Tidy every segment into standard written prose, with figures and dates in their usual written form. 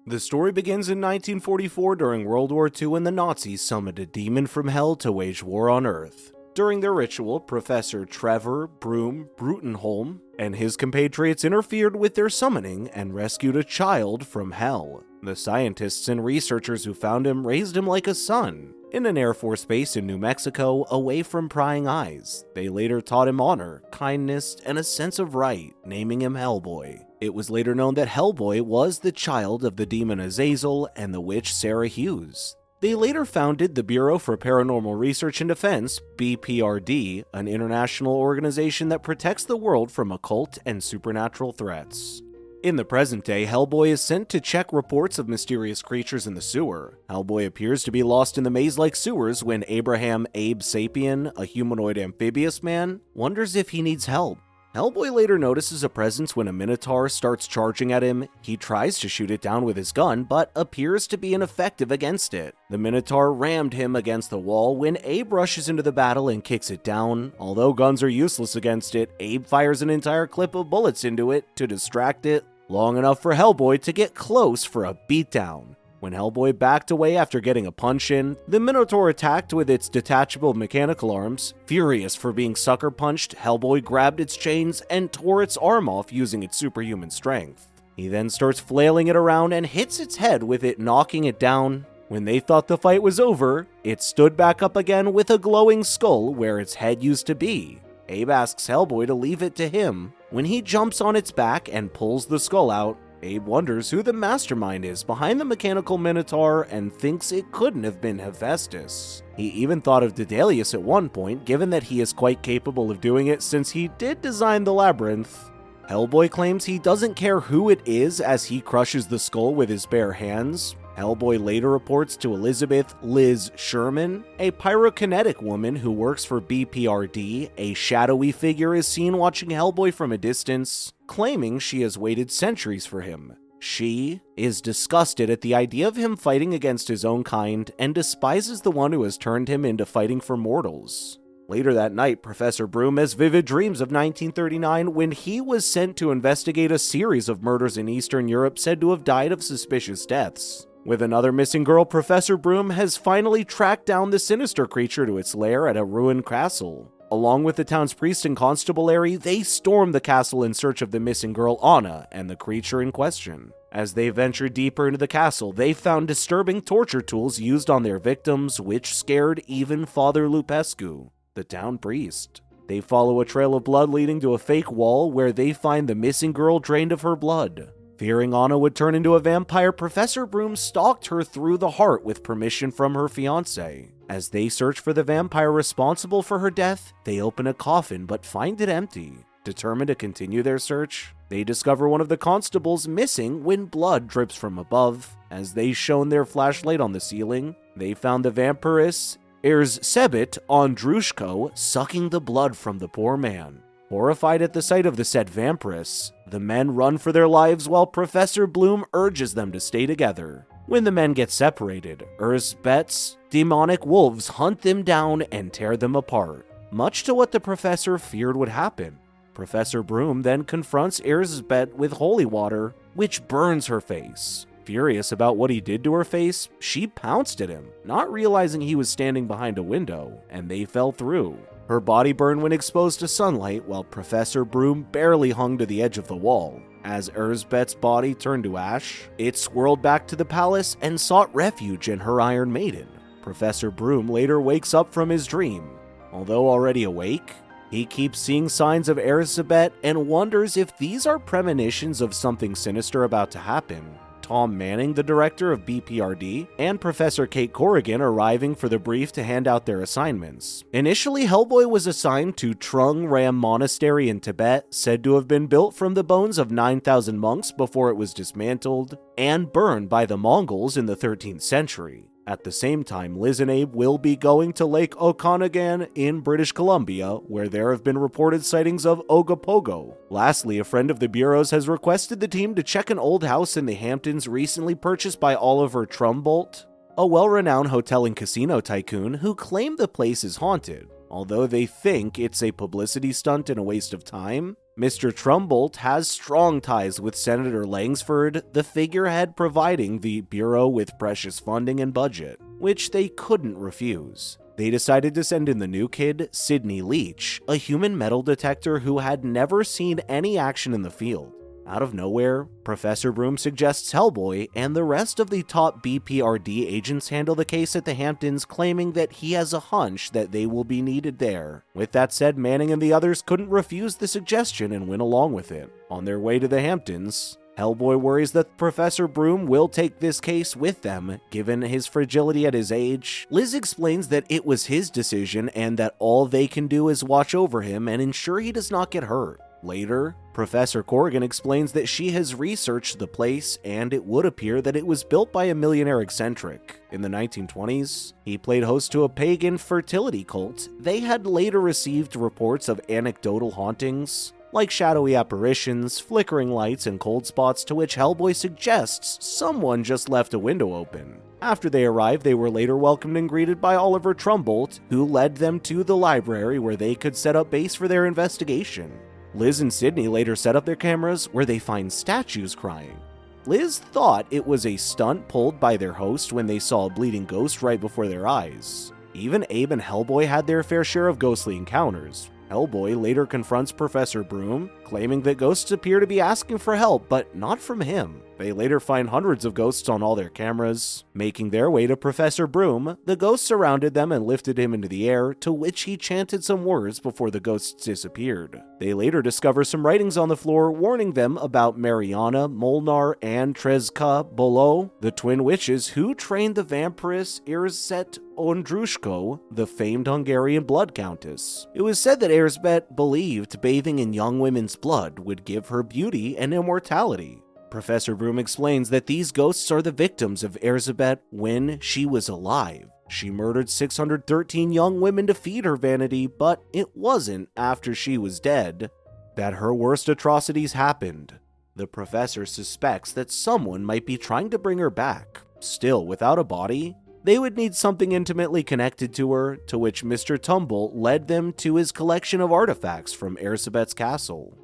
The story begins in 1944 during World War II when the Nazis summoned a demon from hell to wage war on Earth. During their ritual, Professor Trevor Bruttenholm and his compatriots interfered with their summoning and rescued a child from hell. The scientists and researchers who found him raised him like a son in an Air Force base in New Mexico, away from prying eyes. They later taught him honor, kindness, and a sense of right, naming him Hellboy. It was later known that Hellboy was the child of the demon Azazel and the witch Sarah Hughes. They later founded the Bureau for Paranormal Research and Defense, BPRD, an international organization that protects the world from occult and supernatural threats. In the present day, Hellboy is sent to check reports of mysterious creatures in the sewer. Hellboy appears to be lost in the maze-like sewers when Abraham Abe Sapien, a humanoid amphibious man, wonders if he needs help. Hellboy later notices a presence when a minotaur starts charging at him. He tries to shoot it down with his gun, but appears to be ineffective against it. The minotaur rammed him against the wall when Abe rushes into the battle and kicks it down. Although guns are useless against it, Abe fires an entire clip of bullets into it to distract it, long enough for Hellboy to get close for a beatdown. When Hellboy backed away after getting a punch in, the Minotaur attacked with its detachable mechanical arms. Furious for being sucker punched, Hellboy grabbed its chains and tore its arm off using its superhuman strength. He then starts flailing it around and hits its head with it, knocking it down. When they thought the fight was over, it stood back up again with a glowing skull where its head used to be. Abe asks Hellboy to leave it to him. When he jumps on its back and pulls the skull out, Abe wonders who the mastermind is behind the mechanical minotaur and thinks it couldn't have been Hephaestus. He even thought of Daedalus at one point, given that he is quite capable of doing it since he did design the labyrinth. Hellboy claims he doesn't care who it is as he crushes the skull with his bare hands. Hellboy later reports to Elizabeth Liz Sherman, a pyrokinetic woman who works for BPRD. A shadowy figure is seen watching Hellboy from a distance, claiming she has waited centuries for him. She is disgusted at the idea of him fighting against his own kind and despises the one who has turned him into fighting for mortals. Later that night, Professor Broom has vivid dreams of 1939 when he was sent to investigate a series of murders in Eastern Europe said to have died of suspicious deaths. With another missing girl, Professor Broom has finally tracked down the sinister creature to its lair at a ruined castle. Along with the town's priest and constabulary, they storm the castle in search of the missing girl Anna and the creature in question. As they ventured deeper into the castle, they found disturbing torture tools used on their victims, which scared even Father Lupescu, the town priest. They follow a trail of blood leading to a fake wall where they find the missing girl drained of her blood. Fearing Anna would turn into a vampire, Professor Broom stalked her through the heart with permission from her fiancé. As they search for the vampire responsible for her death, they open a coffin but find it empty. Determined to continue their search, they discover one of the constables missing when blood drips from above. As they shone their flashlight on the ceiling, they found the vampiress Erzsébet Andrushko sucking the blood from the poor man. Horrified at the sight of the said vampiress, the men run for their lives while Professor Bloom urges them to stay together. When the men get separated, Erzsébet's demonic wolves hunt them down and tear them apart, much to what the professor feared would happen. Professor Broom then confronts Erzsébet with holy water, which burns her face. Furious about what he did to her face, she pounced at him, not realizing he was standing behind a window, and they fell through. Her body burned when exposed to sunlight, while Professor Broom barely hung to the edge of the wall. As Erzsébet's body turned to ash, it swirled back to the palace and sought refuge in her Iron Maiden. Professor Broom later wakes up from his dream. Although already awake, he keeps seeing signs of Erzsébet and wonders if these are premonitions of something sinister about to happen. Tom Manning, the director of BPRD, and Professor Kate Corrigan arriving for the brief to hand out their assignments. Initially, Hellboy was assigned to Trung Ram Monastery in Tibet, said to have been built from the bones of 9,000 monks before it was dismantled and burned by the Mongols in the 13th century. At the same time, Liz and Abe will be going to Lake Okanagan in British Columbia, where there have been reported sightings of Ogopogo. Lastly, a friend of the Bureau's has requested the team to check an old house in the Hamptons recently purchased by Oliver Trumbolt, a well-renowned hotel and casino tycoon who claimed the place is haunted. Although they think it's a publicity stunt and a waste of time, Mr. Trumbolt has strong ties with Senator Langsford, the figurehead providing the Bureau with precious funding and budget, which they couldn't refuse. They decided to send in the new kid, Sidney Leach, a human metal detector who had never seen any action in the field. Out of nowhere, Professor Broom suggests Hellboy and the rest of the top BPRD agents handle the case at the Hamptons, claiming that he has a hunch that they will be needed there. With that said, Manning and the others couldn't refuse the suggestion and went along with it. On their way to the Hamptons, Hellboy worries that Professor Broom will take this case with them, given his fragility at his age. Liz explains that it was his decision and that all they can do is watch over him and ensure he does not get hurt. Later, Professor Corrigan explains that she has researched the place and it would appear that it was built by a millionaire eccentric. In the 1920s, he played host to a pagan fertility cult. They had later received reports of anecdotal hauntings, like shadowy apparitions, flickering lights, and cold spots, to which Hellboy suggests someone just left a window open. After they arrived, they were later welcomed and greeted by Oliver Trumbolt, who led them to the library where they could set up base for their investigation. Liz and Sidney later set up their cameras where they find statues crying. Liz thought it was a stunt pulled by their host when they saw a bleeding ghost right before their eyes. Even Abe and Hellboy had their fair share of ghostly encounters. Hellboy later confronts Professor Broom, claiming that ghosts appear to be asking for help, but not from him. They later find hundreds of ghosts on all their cameras. Making their way to Professor Broom, the ghosts surrounded them and lifted him into the air, to which he chanted some words before the ghosts disappeared. They later discover some writings on the floor warning them about Mariana, Molnar, and Trezka Bolo, the twin witches who trained the vampiress Erzsébet Ondrushko, the famed Hungarian blood countess. It was said that Erzsébet believed bathing in young women's blood would give her beauty and immortality. Professor Broom explains that these ghosts are the victims of Erzsébet when she was alive. She murdered 613 young women to feed her vanity, but it wasn't after she was dead that her worst atrocities happened. The professor suspects that someone might be trying to bring her back. Still, without a body, they would need something intimately connected to her, to which Mr. Trumbolt led them to his collection of artifacts from Erzsébet's castle.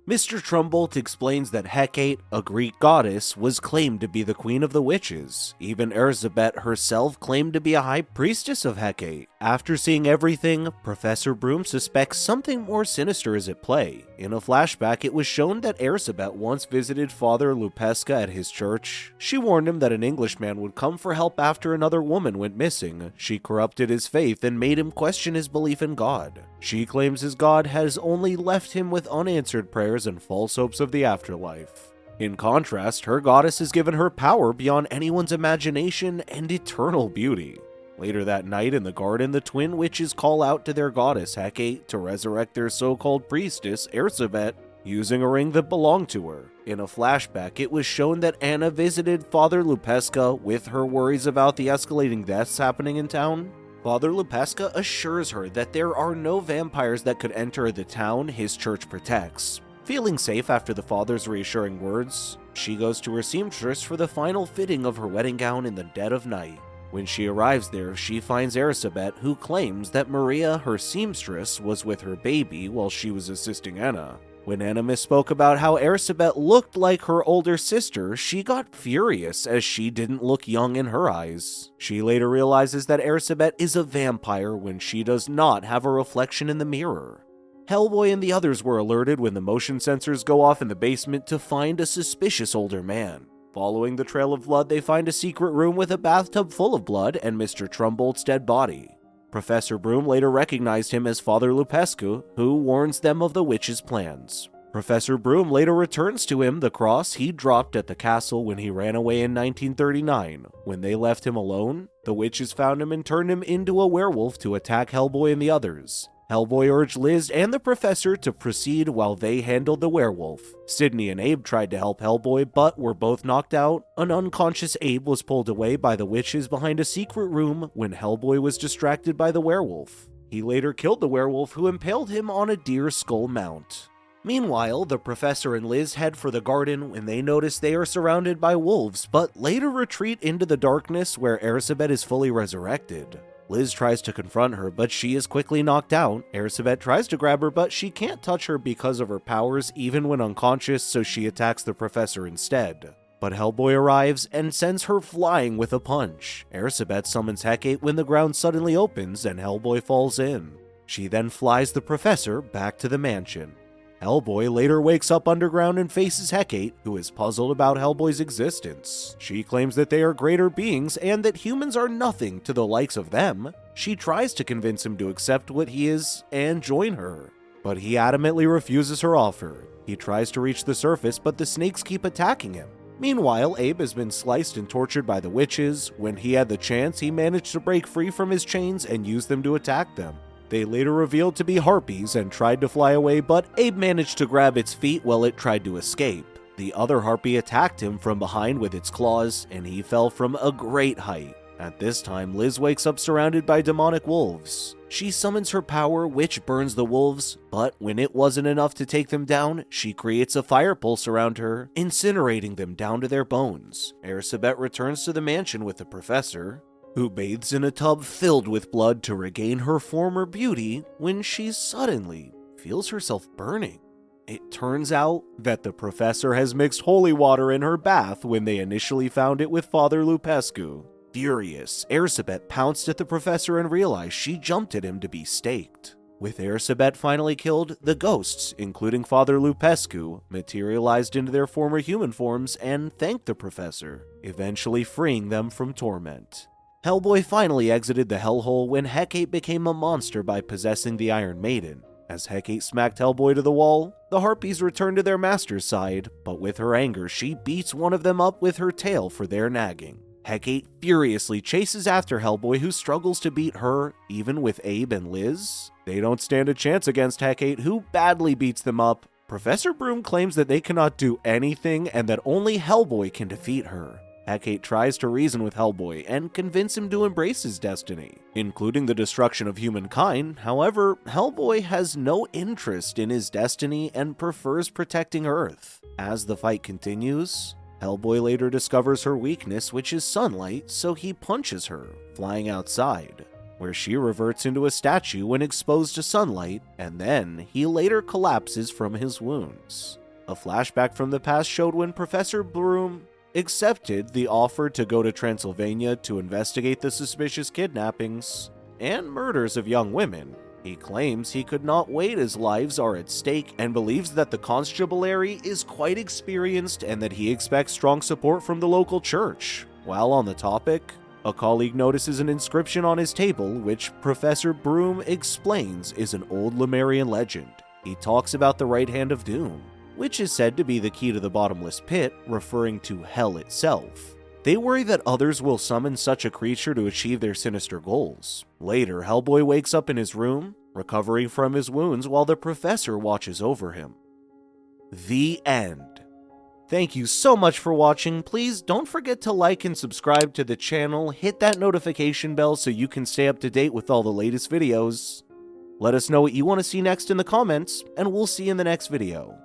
Mr. Trumbolt explains that Hecate, a Greek goddess, was claimed to be the queen of the witches. Even Erzsébet herself claimed to be a high priestess of Hecate. After seeing everything, Professor Broom suspects something more sinister is at play. In a flashback, it was shown that Erzsébet once visited Father Lupeska at his church. She warned him that an Englishman would come for help after another woman went missing. She corrupted his faith and made him question his belief in God. She claims his God has only left him with unanswered prayers and false hopes of the afterlife. In contrast, her goddess has given her power beyond anyone's imagination and eternal beauty. Later that night in the garden, the twin witches call out to their goddess Hecate to resurrect their so-called priestess, Erzsébet, using a ring that belonged to her. In a flashback, it was shown that Anna visited Father Lupeska with her worries about the escalating deaths happening in town. Father Lupeska assures her that there are no vampires that could enter the town his church protects. Feeling safe after the father's reassuring words, she goes to her seamstress for the final fitting of her wedding gown in the dead of night. When she arrives there, she finds Erzsébet, who claims that Maria, her seamstress, was with her baby while she was assisting Anna. When Anna misspoke about how Erzsébet looked like her older sister, she got furious as she didn't look young in her eyes. She later realizes that Erzsébet is a vampire when she does not have a reflection in the mirror. Hellboy and the others were alerted when the motion sensors go off in the basement to find a suspicious older man. Following the trail of blood, they find a secret room with a bathtub full of blood and Mr. Trumbolt's dead body. Professor Broom later recognized him as Father Lupescu, who warns them of the witch's plans. Professor Broom later returns to him the cross he dropped at the castle when he ran away in 1939. When they left him alone, the witches found him and turned him into a werewolf to attack Hellboy and the others. Hellboy urged Liz and the professor to proceed while they handled the werewolf. Sidney and Abe tried to help Hellboy, but were both knocked out. An unconscious Abe was pulled away by the witches behind a secret room when Hellboy was distracted by the werewolf. He later killed the werewolf, who impaled him on a deer skull mount. Meanwhile, the professor and Liz head for the garden when they notice they are surrounded by wolves, but later retreat into the darkness where Erzsébet is fully resurrected. Liz tries to confront her, but she is quickly knocked out. Ersebet tries to grab her, but she can't touch her because of her powers even when unconscious, so she attacks the professor instead. But Hellboy arrives and sends her flying with a punch. Ersebet summons Hecate when the ground suddenly opens and Hellboy falls in. She then flies the professor back to the mansion. Hellboy later wakes up underground and faces Hecate, who is puzzled about Hellboy's existence. She claims that they are greater beings and that humans are nothing to the likes of them. She tries to convince him to accept what he is and join her, but he adamantly refuses her offer. He tries to reach the surface, but the snakes keep attacking him. Meanwhile, Abe has been sliced and tortured by the witches. When he had the chance, he managed to break free from his chains and use them to attack them. They later revealed to be harpies and tried to fly away, but Abe managed to grab its feet while it tried to escape. The other harpy attacked him from behind with its claws, and he fell from a great height. At this time, Liz wakes up surrounded by demonic wolves. She summons her power, which burns the wolves, but when it wasn't enough to take them down, she creates a fire pulse around her, incinerating them down to their bones. Ersebet returns to the mansion with the professor, who bathes in a tub filled with blood to regain her former beauty when she suddenly feels herself burning. It turns out that the professor has mixed holy water in her bath when they initially found it with Father Lupescu. Furious, Ersebet pounced at the professor and realized she jumped at him to be staked. With Ersebet finally killed, the ghosts, including Father Lupescu, materialized into their former human forms and thanked the professor, eventually freeing them from torment. Hellboy finally exited the hellhole when Hecate became a monster by possessing the Iron Maiden. As Hecate smacked Hellboy to the wall, the Harpies returned to their master's side, but with her anger, she beats one of them up with her tail for their nagging. Hecate furiously chases after Hellboy, who struggles to beat her, even with Abe and Liz. They don't stand a chance against Hecate, who badly beats them up. Professor Broom claims that they cannot do anything and that only Hellboy can defeat her. Hecate tries to reason with Hellboy and convince him to embrace his destiny, including the destruction of humankind. However, Hellboy has no interest in his destiny and prefers protecting Earth. As the fight continues, Hellboy later discovers her weakness, which is sunlight, so he punches her, flying outside, where she reverts into a statue when exposed to sunlight, and then he later collapses from his wounds. A flashback from the past showed when Professor Broom accepted the offer to go to Transylvania to investigate the suspicious kidnappings and murders of young women. He claims he could not wait as lives are at stake and believes that the constabulary is quite experienced and that he expects strong support from the local church. While on the topic, a colleague notices an inscription on his table which Professor Broom explains is an old Lemurian legend. He talks about the right hand of doom, which is said to be the key to the bottomless pit, referring to hell itself. They worry that others will summon such a creature to achieve their sinister goals. Later, Hellboy wakes up in his room, recovering from his wounds while the professor watches over him. The end. Thank you so much for watching. Please don't forget to like and subscribe to the channel, hit that notification bell so you can stay up to date with all the latest videos. Let us know what you want to see next in the comments, and we'll see you in the next video.